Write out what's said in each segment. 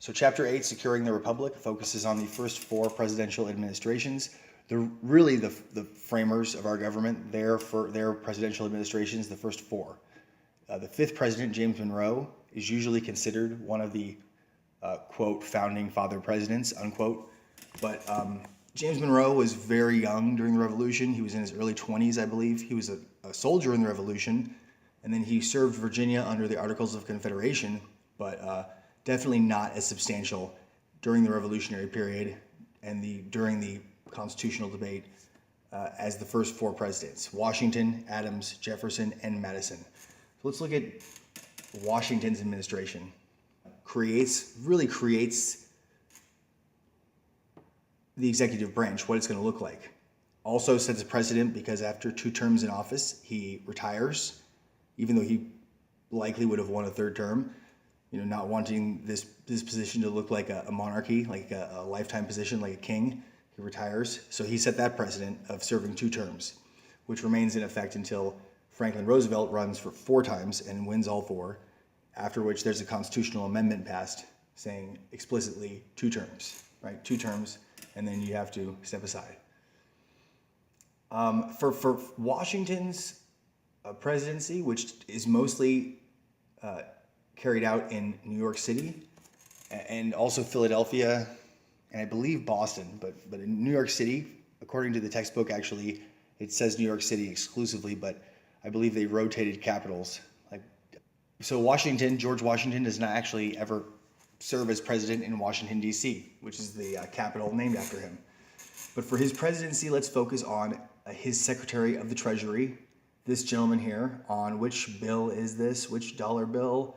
So Chapter 8, Securing the Republic, focuses on the first 4 presidential administrations. Really the framers of our government, their presidential administrations, the first 4. The 5th president, James Monroe, is usually considered one of the, quote, founding father presidents, unquote. But James Monroe was very young during the Revolution. He was in his early 20s, I believe. He was a soldier in the Revolution, and then he served Virginia under the Articles of Confederation, but definitely not as substantial during the Revolutionary period and during the constitutional debate as the first 4 presidents: Washington, Adams, Jefferson, and Madison. So let's look at Washington's administration. Really creates the executive branch, what it's going to look like. Also sets a precedent because after 2 terms in office, he retires, even though he likely would have won a 3rd term. Not wanting this position to look like a monarchy, like a lifetime position, like a king. He retires. So he set that precedent of serving 2 terms, which remains in effect until Franklin Roosevelt runs for 4 times and wins all 4, after which there's a constitutional amendment passed saying explicitly 2 terms, right? 2 terms, and then you have to step aside. For Washington's presidency, which is mostly carried out in New York City and also Philadelphia and I believe Boston, but in New York City, according to the textbook, actually it says New York City exclusively, but I believe they rotated capitals. So George Washington does not actually ever serve as president in Washington, D.C., which is the capital named after him. But for his presidency, let's focus on his Secretary of the Treasury, this gentleman here. On which bill is this? Which dollar bill?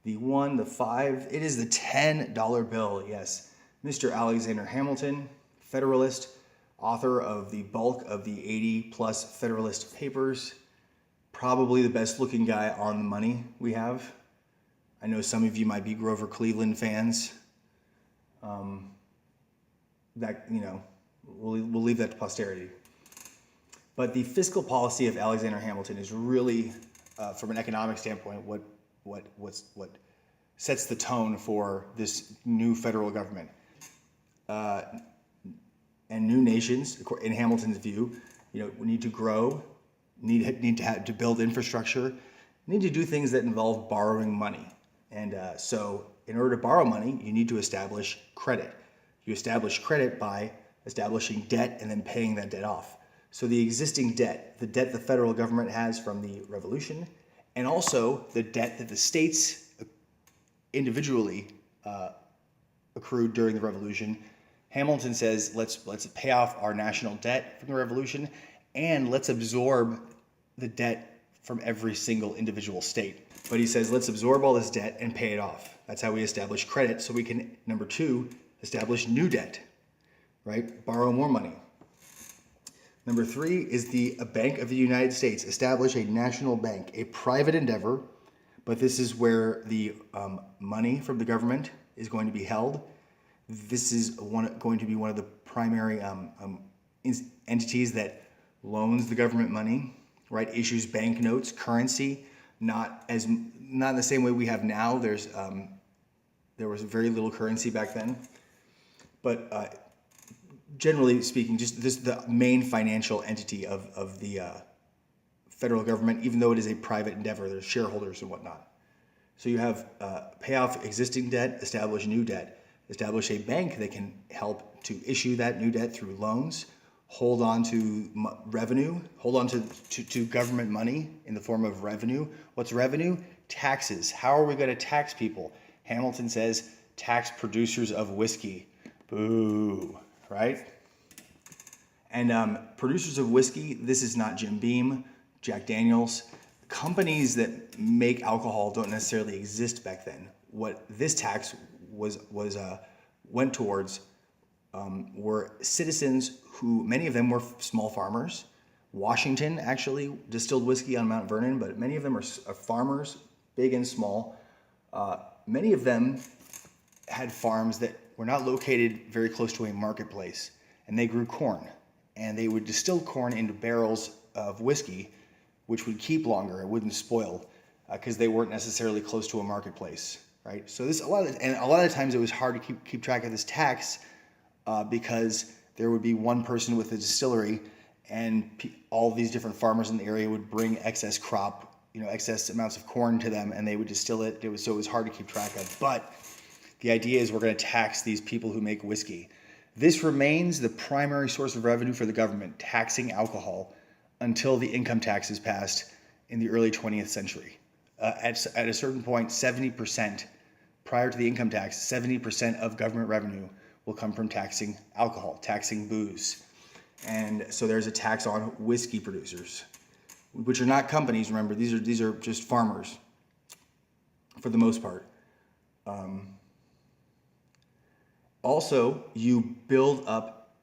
The 1, the 5, it is the $10 bill, yes. Mr. Alexander Hamilton, Federalist, author of the bulk of the 80-plus Federalist Papers, probably the best-looking guy on the money we have. I know some of you might be Grover Cleveland fans. We'll leave that to posterity. But the fiscal policy of Alexander Hamilton is really, from an economic standpoint, what sets the tone for this new federal government. And new nations, in Hamilton's view, we need to grow, need to build infrastructure, need to do things that involve borrowing money. And so in order to borrow money, you need to establish credit. You establish credit by establishing debt and then paying that debt off. So the existing debt, the debt the federal government has from the Revolution, and also the debt that the states individually accrued during the Revolution, Hamilton says, let's pay off our national debt from the Revolution, and let's absorb the debt from every single individual state. But he says, let's absorb all this debt and pay it off. That's how we establish credit, so we can, number 2, establish new debt, right? Borrow more money. Number 3 is a Bank of the United States. Establish a national bank, a private endeavor, but this is where the money from the government is going to be held. This is going to be one of the primary entities that loans the government money, right? Issues banknotes, currency, not in the same way we have now. There was very little currency back then, but generally speaking, just this the main financial entity of the federal government, even though it is a private endeavor. There's shareholders and whatnot. So you have pay off existing debt, establish new debt, establish a bank that can help to issue that new debt through loans, hold on to revenue, hold on to government money in the form of revenue. What's revenue? Taxes. How are we going to tax people? Hamilton says, tax producers of whiskey. Boo, right? And producers of whiskey, this is not Jim Beam, Jack Daniels. Companies that make alcohol don't necessarily exist back then. What this tax went towards were citizens who, many of them were small farmers. Washington actually distilled whiskey on Mount Vernon, but many of them are farmers, big and small. Many of them had farms that were not located very close to a marketplace, and they grew corn. And they would distill corn into barrels of whiskey, which would keep longer, it wouldn't spoil, because they weren't necessarily close to a marketplace. right? So a lot of times it was hard to keep track of this tax because there would be one person with a distillery, and all these different farmers in the area would bring excess crop, excess amounts of corn to them, and they would distill it. So it was hard to keep track of. But the idea is we're going to tax these people who make whiskey. This remains the primary source of revenue for the government, taxing alcohol, until the income tax is passed in the early 20th century. At a certain point, 70%, prior to the income tax, 70% of government revenue will come from taxing alcohol, taxing booze. And so there's a tax on whiskey producers, which are not companies. Remember, these are just farmers for the most part. Also, you build up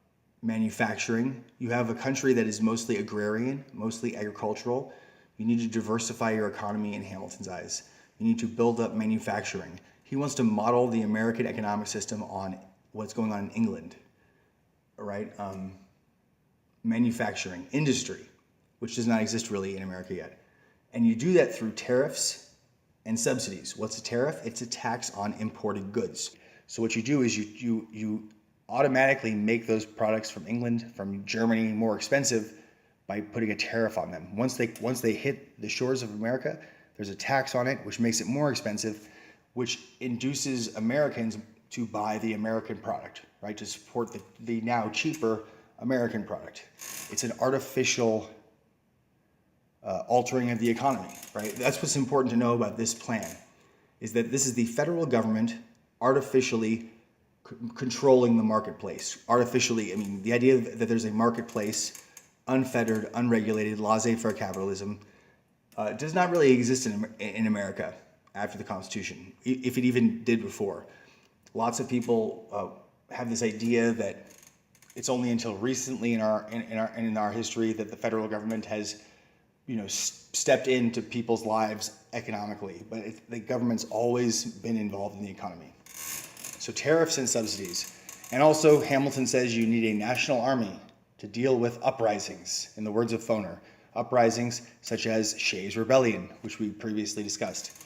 manufacturing. You have a country that is mostly agrarian, mostly agricultural. You need to diversify your economy in Hamilton's eyes. You need to build up manufacturing. He wants to model the American economic system on what's going on in England, right? Manufacturing, industry, which does not exist really in America yet. And you do that through tariffs and subsidies. What's a tariff? It's a tax on imported goods. So what you do is you automatically make those products from England, from Germany more expensive by putting a tariff on them. Once they hit the shores of America, there's a tax on it, which makes it more expensive, which induces Americans to buy the American product, right? To support the now cheaper American product. It's an artificial altering of the economy, right? That's what's important to know about this plan, is that this is the federal government artificially controlling the marketplace. Artificially, I mean, the idea that there's a marketplace, unfettered, unregulated, laissez-faire capitalism, does not really exist in America after the Constitution, if it even did before. Lots of people have this idea that it's only until recently in our history that the federal government has, stepped into people's lives economically, but the government's always been involved in the economy. So tariffs and subsidies. And also Hamilton says you need a national army to deal with uprisings, in the words of Foner. Uprisings such as Shays' Rebellion, which we previously discussed.